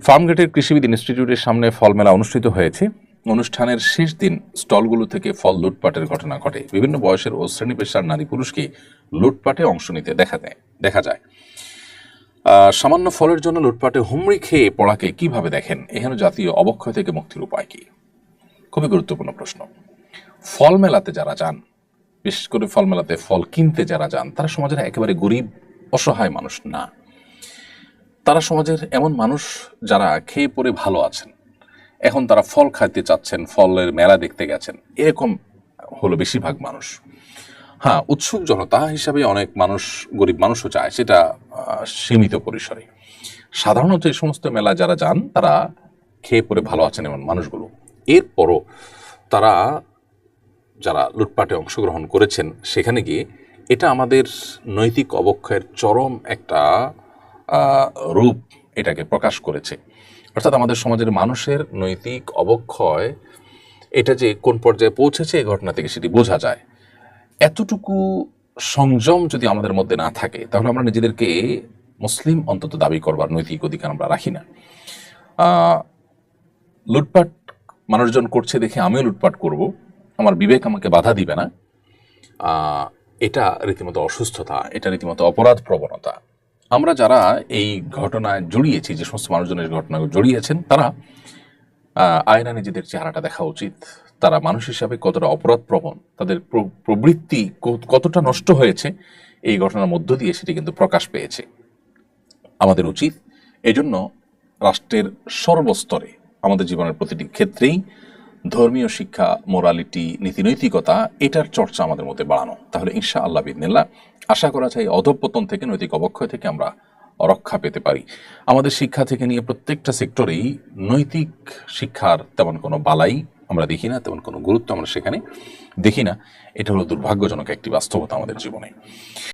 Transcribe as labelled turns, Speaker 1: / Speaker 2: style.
Speaker 1: ফার্মগেটের কৃষিবিদ ইনস্টিটিউটের সামনে ফল মেলা অনুষ্ঠিত হয়েছে। অনুষ্ঠানের শেষ দিন স্টলগুলো থেকে ফল লুটপাটের ঘটনা ঘটে। বিভিন্ন বয়সের ও শ্রেণী পেশার নারী পুরুষকে লুটপাটে অংশ নিতে দেখা যায়। সামান্য ফলের জন্য লুটপাটে হুমড়ি খেয়ে পড়াকে কিভাবে দেখেন? এখানে জাতীয় অবক্ষয় থেকে মুক্তির উপায় কি? খুবই গুরুত্বপূর্ণ প্রশ্ন। ফল মেলাতে যারা যান, বিশেষ করে ফল মেলাতে ফল কিনতে যারা যান, তারা সমাজের একেবারে গরিব অসহায় মানুষ না। তারা সমাজের এমন মানুষ যারা খেয়ে পরে ভালো আছেন, এখন তারা ফল খাইতে চাচ্ছেন, ফলের মেলা দেখতে গেছেন, এরকম হলো বেশিরভাগ মানুষ। হ্যাঁ, উৎসুক জনতা হিসাবে অনেক মানুষ, গরিব মানুষও চায়, সেটা সীমিত পরিসরে। সাধারণত এই সমস্ত মেলা যারা যান তারা খেয়ে পরে ভালো আছেন এমন মানুষগুলো। এরপরও তারা যারা লুটপাটে অংশগ্রহণ করেছেন সেখানে গিয়ে এটা আমাদের নৈতিক অবক্ষয়ের চরম একটা রূপ এটাকে প্রকাশ করেছে। অর্থাৎ আমাদের সমাজের মানুষের নৈতিক অবক্ষয় এটা যে কোন পর্যায়ে পৌঁছেছে এই ঘটনা থেকে সেটি বোঝা যায়। এতটুকু সংযম যদি আমাদের মধ্যে না থাকে তাহলে আমরা নিজেদেরকে মুসলিম অন্তত দাবি করবার নৈতিক অধিকার আমরা রাখি না। লুটপাট মানুষজন করছে দেখে আমিও লুটপাট করব, আমার বিবেক আমাকে বাধা দিবে না, এটা রীতিমতো অসুস্থতা, এটা রীতিমতো অপরাধ প্রবণতা। আমরা যারা এই ঘটনায় জড়িয়েছি, যে সমস্ত মানুষজনের ঘটনায় জড়িয়েছেন, তারা আয়না নিজেদের চেহারাটা দেখা উচিত। তারা মানুষ হিসাবে কতটা অপরাধ প্রবণ, তাদের প্রবৃত্তি কতটা নষ্ট হয়েছে এই ঘটনার মধ্য দিয়ে সেটি কিন্তু প্রকাশ পেয়েছে। আমাদের উচিত এজন্য রাষ্ট্রের সর্বস্তরে আমাদের জীবনের প্রতিটি ক্ষেত্রেই ধর্মীয় শিক্ষা, মোরালিটি, নীতিনৈতিকতা, এটার চর্চা আমাদের মধ্যে বাড়ানো। তাহলে ইনশাআল্লাহ বিইذনিল্লাহ আশা করা যায় অধঃপতন থেকে, নৈতিক অবক্ষয় থেকে আমরা রক্ষা পেতে পারি। আমাদের শিক্ষা থেকে নিয়ে প্রত্যেকটা সেক্টরেই নৈতিক শিক্ষার তেমন কোনো বালাই আমরা দেখি না, তেমন কোনো গুরুত্ব আমরা সেখানে দেখি না। এটা হলো দুর্ভাগ্যজনক একটি বাস্তবতা আমাদের জীবনে।